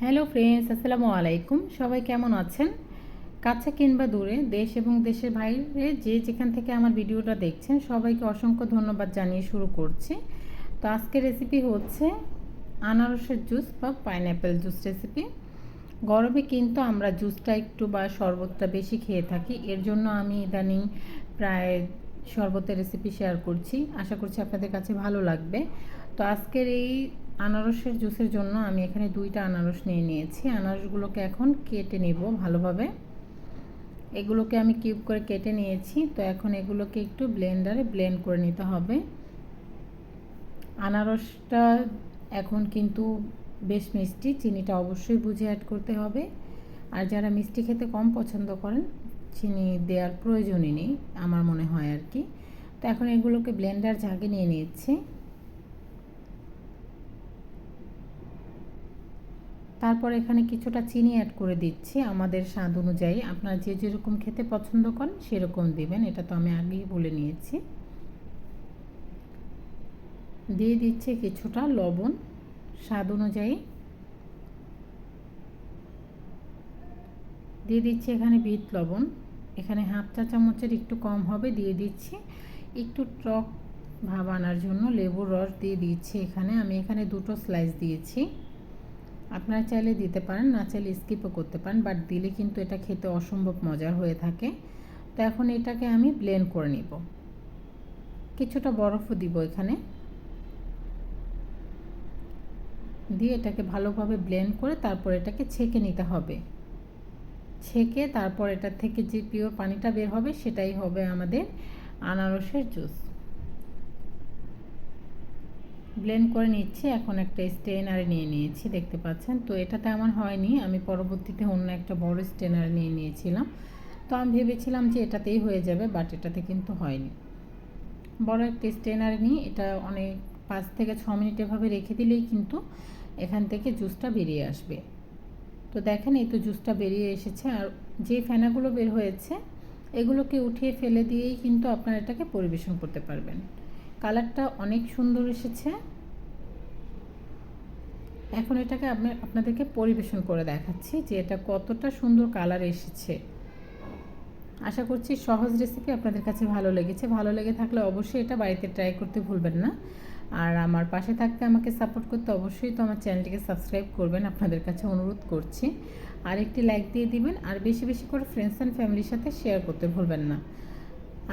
Hello friends, আসসালামু আলাইকুম। সবাই কেমন আছেন? কাছে কিংবা দূরে, দেশ এবং দেশের বাইরে যে যেখান থেকে আমার ভিডিওটা দেখছেন সবাইকে অসংখ্য ধন্যবাদ জানিয়ে শুরু করছি। তো আজকের রেসিপি হচ্ছে আনারসের জুস বা পাইনঅ্যাপেল জুস রেসিপি। গরমে কিন্তু আমরা জুসটা একটু বা শরবতটা বেশি খেয়ে থাকি, এর জন্য আমি ইদানিং প্রায় শরবতের রেসিপি শেয়ার করছি। আশা করছি আপনাদের কাছে ভালো লাগবে। তো আজকের এই আনারসের জুসের জন্য আমি এখানে 2টা আনারস নিয়ে নিয়েছি। আনারসগুলোকে এখন কেটে নেব ভালোভাবে। এগুলোকে আমি কিউব করে কেটে নিয়েছি। তো এখন এগুলোকে একটু ব্লেন্ডারে ব্লেন্ড করে নিতে হবে। আনারসটা এখন কিন্তু বেশ মিষ্টি, চিনিটা অবশ্যই বুঝে অ্যাড করতে হবে। আর যারা মিষ্টি খেতে কম পছন্দ করেন চিনি দেওয়ার প্রয়োজনই নেই আমার মনে হয় আর কি। তো এখন এগুলোকে ব্লেন্ডার জাগে নিয়ে নিচ্ছি। তারপর এখানে কিছুটা চিনি অ্যাড করে দিচ্ছি আমাদের স্বাদ অনুযায়ী। আপনারা যে যেরকম খেতে পছন্দ করেন সেরকম দিবেন, এটা তো আমি আগেই বলে নিয়েছি। দিয়ে দিচ্ছি কিছুটা লবণ স্বাদ অনুযায়ী। দিয়ে দিচ্ছি এখানে বিট লবণ, এখানে হাফ চা চামচের একটু কম হবে। দিয়ে দিচ্ছি একটু টক ভাব আনার জন্য লেবুর রস দিয়ে দিচ্ছি। আমি এখানে 2টো স্লাইস দিয়েছি। আপনারা চাইলে দিতে পারেন, না চাইলে স্কিপও করতে পারেন, বাট দিলে কিন্তু এটা খেতে অসম্ভব মজার হয়ে থাকে। তো এখন এটাকে আমি ব্লেন্ড করে নিব। কিছুটা বরফও দিব এখানে, দিয়ে এটাকে ভালোভাবে ব্লেন্ড করে তারপর এটাকে ছেঁকে নিতে হবে। ছেঁকে তারপর এটার থেকে যে পিওর পানিটা বের হবে সেটাই হবে আমাদের আনারসের জুস। ব্লেন্ড করে নিচ্ছি। এখন একটা স্ট্রেনারে নিয়ে নিয়েছি, দেখতে পাচ্ছেন। তো এটাতে আমার হয়নি, আমি পরবর্তীতে অন্য একটা বড় স্ট্রেনার নিয়ে নিয়েছিলাম। তো আমি ভেবেছিলাম যে এটাতেই হয়ে যাবে, বাট এটাতে কিন্তু হয়নি। বড় একটা স্ট্রেনারে নিয়ে এটা অনেক 5 থেকে 6 মিনিট এভাবে রেখে দিলেই কিন্তু এখান থেকে জুসটা বেরিয়ে আসবে। তো দেখেন এই তো জুসটা বেরিয়ে এসেছে। আর যে ফেনাগুলো বের হয়েছে এগুলোকে উঠিয়ে ফেলে দিয়েই কিন্তু আপনারা এটাকে পরিবেশন করতে পারবেন। কালারটা অনেক সুন্দর এসেছে। এখন এটাকে আপনাদেরকে পরিবেশন করে দেখাচ্ছি যে এটা কতটা সুন্দর কালার এসেছে। আশা করছি সহজ রেসিপি আপনাদের কাছে ভালো লেগেছে। ভালো লেগে থাকলে অবশ্যই এটা বাড়িতে ট্রাই করতে ভুলবেন না। আর আমার পাশে থাকতে আমাকে সাপোর্ট করতে অবশ্যই তো আমার চ্যানেলটিকে সাবস্ক্রাইব করবেন, আপনাদের কাছে অনুরোধ করছি। আর একটি লাইক দিয়ে দিবেন, আর বেশি বেশি করে ফ্রেন্ডস অ্যান্ড ফ্যামিলির সাথে শেয়ার করতে ভুলবেন না।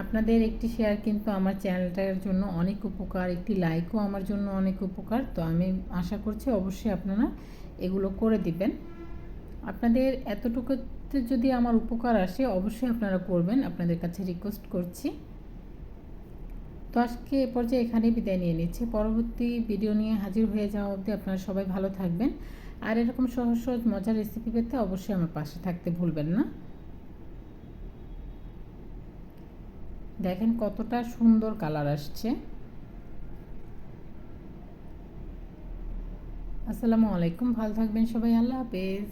আপনাদের একটি শেয়ার কিন্তু আমার চ্যানেলটার জন্য অনেক উপকার, একটি লাইকও আমার জন্য অনেক উপকার। তো আমি আশা করছি অবশ্যই আপনারা এগুলো করে দিবেন। আপনাদের এতটুকুতে যদি আমার উপকার আসে অবশ্যই আপনারা করবেন, আপনাদের কাছে রিকোয়েস্ট করছি। তো আজকে এ পর্যায়ে এখানেই বিদায় নিয়ে নিচ্ছি। পরবর্তী ভিডিও নিয়ে হাজির হয়ে যাওয়া অবধি আপনারা সবাই ভালো থাকবেন। আর এরকম সহজ সহজ মজার রেসিপি পেতে অবশ্যই আমার পাশে থাকতে ভুলবেন না। দেখেন কতটা সুন্দর কালার আসছে। আসসালামু আলাইকুম, ভালো থাকবেন সবাই, আল্লাহ হাফেজ।